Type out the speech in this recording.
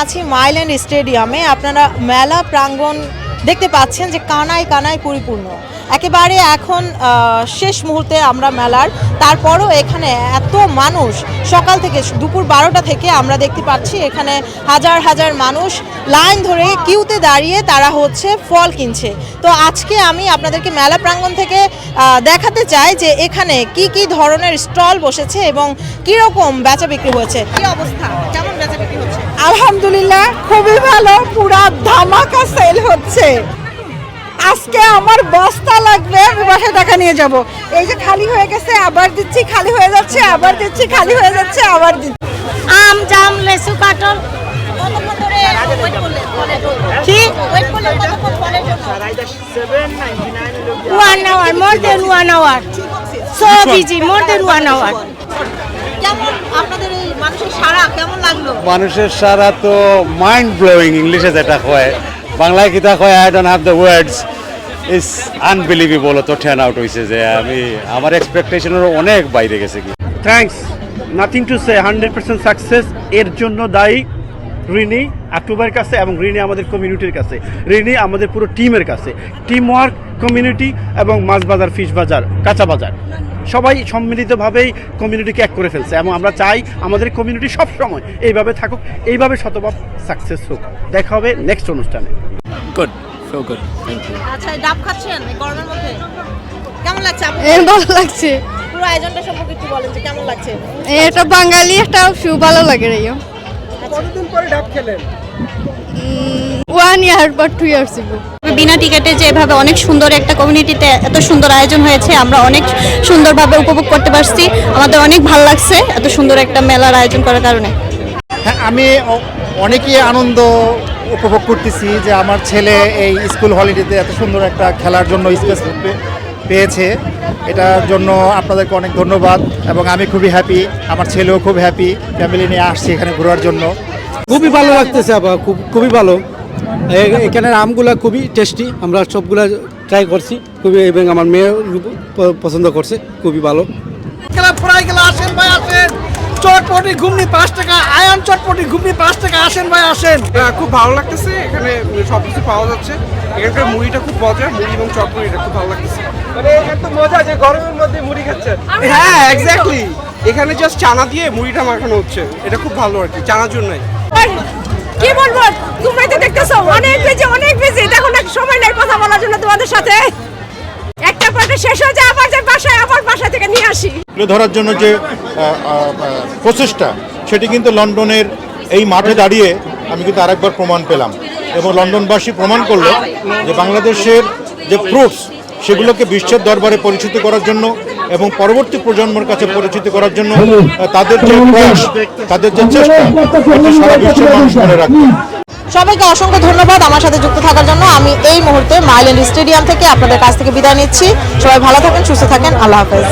আছি মাইল্যান্ড স্টেডিয়ামে। আপনারা মেলা প্রাঙ্গণ দেখতে পাচ্ছেন যে কানায় কানায় পরিপূর্ণ। একেবারে এখন শেষ মুহূর্তে আমরা মেলার, তারপরও এখানে এত মানুষ সকাল থেকে দুপুর 12টা থেকে আমরা দেখতে পাচ্ছি এখানে হাজার হাজার মানুষ লাইন ধরে কিউতে দাঁড়িয়ে তারা হচ্ছে ফল কিনছে। তো আজকে আমি আপনাদেরকে মেলা প্রাঙ্গণ থেকে দেখাতে চাই যে এখানে কি কি ধরনের স্টল বসেছে এবং কীরকম বেচা বিক্রি হয়েছে। কি অবস্থা, কেমন বেচা বিক্রি হচ্ছে? আলহামদুলিল্লাহ খুবই ভালো, পুরা ধামাকা সেল হচ্ছে। আজকে আমার বস্তা লাগবে, আমি বাসায় টাকা নিয়ে যাব। এই যে খালি হয়ে গেছে, আবার দিচ্ছি, খালি হয়ে যাচ্ছে, আবার দিচ্ছি, খালি হয়ে যাচ্ছে, আবার দিচ্ছি। আম, জাম, লেসু, কাঁঠাল। কতক্ষণ ধরে ওয়েট করলেন ফলের জন্য? কি? ওয়েট করলেন কতক্ষণ ফলের জন্য? 1 hour, more than 1 hour. So busy, more than 1 hour. কেমন আপনাদের এই মানুষের সাড়া কেমন লাগলো? মানুষের সারা তো মাইন্ড ব্লোয়িং, ইংলিশে যেটা হয়, বাংলায় কিতা হয় I don't have the words, is unbelievable. তো টার্ন আউট হয়েছে যে আমি আমার এক্সপেকটেশনেরও অনেক বাইরে গেছে কি। Thanks, nothing to say, 100% success. এর জন্য দায়ী রিনি অক্টোবরের কাছে এবং রিনি আমাদের কমিউনিটির কাছে, রিনি আমাদের পুরো টিমের কাছে। টিম ওয়ার্ক, কমিউনিটি এবং মাছ বাজার, ফিশ বাজার, কাঁচা বাজার সবাই সম্মিলিতভাবেই কমিউনিটিকে এক করে ফেলছে এবং আমরা চাই আমাদের কমিউনিটি সবসময় এইভাবে থাকুক, এইভাবে শতভাগ সাকসেস হোক। দেখা হবে নেক্সট অনুষ্ঠানে। Good, so good, thank you. আচ্ছা, ডাব খাচ্ছেন এই গরমের মধ্যে, কেমন লাগছে আপু? ভালো লাগছে। পুরো আয়োজনটা সম্পর্কে একটু বলেন যে কেমন লাগছে? এটা বাঙালি একটা ভালো লাগে রে। কতদিন পরে ডাব খেলেন? 1 year বা 2 years ago। বিনা টিকেটে যেভাবে অনেক সুন্দর একটা কমিউনিটিতে এত সুন্দর আয়োজন হয়েছে, আমরা অনেক সুন্দরভাবে উপভোগ করতে পারছি। আমাদের অনেক ভালো লাগছে এত সুন্দর একটা মেলার আয়োজন করার কারণে। হ্যাঁ, আমি অনেকই আনন্দ উপভোগ করতেছি যে আমার ছেলে এই স্কুল হলিডেতে এত সুন্দর একটা খেলার জন্য স্পেস পেয়েছে। এটার জন্য আপনাদেরকে অনেক ধন্যবাদ এবং আমি খুবই হ্যাপি, আমার ছেলেও খুব হ্যাপি। ফ্যামিলি নিয়ে আসছি এখানে ঘোরার জন্য। খুবই ভালো লাগতেছে আবার, খুবই ভালো। এখানের আমগুলা খুবই টেস্টি, আমরা সবগুলা ট্রাই করছি খুবই, এবং আমার মেয়ে পছন্দ করছে, খুবই ভালো। প্রায় গেলে আসেন ভাই, আসেন। চটপটি ঘুগনি 5 টাকা, আয়ন চটপটি ঘুগনি 5 টাকা, আসেন ভাই আসেন। খুব ভালো লাগতেছে, এখানে সব কিছু পাওয়া যাচ্ছে। এখানকার মুড়িটা খুব মজা, মুড়ি এবং চটপটিটা খুব ভালো লাগতেছে। মানে এখানে তো মজা যে গরমের মধ্যে মুড়ি খাচ্ছেন। হ্যাঁ, এক্স্যাক্টলি। এখানে জাস্ট চানা দিয়ে মুড়িটা মাখানো হচ্ছে, এটা খুব ভালো আর কি, চানার জন্যই। কি বলবো, তোমরা তো দেখতেছো অনেক বেশি, দেখো না সময় নাই কথা বলার জন্য তোমাদের সাথে। একটা পার্টি শেষ হয়ে যায়, আবার যে বাসায়, আবার বাসা থেকে নিয়ে আসি। তুলে ধরার জন্য যে প্রচেষ্টা, সেটি কিন্তু লন্ডনের এই মাঠে দাঁড়িয়ে আমি কিন্তু আরেকবার প্রমাণ পেলাম এবং লন্ডনবাসী প্রমাণ করলো যে বাংলাদেশের যে ফ্রুটস, সেগুলোকে বিশ্বের দরবারে পরিচিত করার জন্য এবং পরবর্তী প্রজন্মের কাছে পরিচিত করার জন্য তাদের যে প্রয়াস, তাদের যে চেষ্টা, এটি সারা বিশ্বের মানুষ মনে রাখবে। সবাইকে অসংখ্য ধন্যবাদ আমার সাথে যুক্ত থাকার জন্য। আমি এই মুহূর্তে মাইল্যান্ড স্টেডিয়াম থেকে আপনাদের কাছ থেকে বিদায় নিচ্ছি। সবাই ভালো থাকেন, সুস্থ থাকেন, আল্লাহ হাফেজ।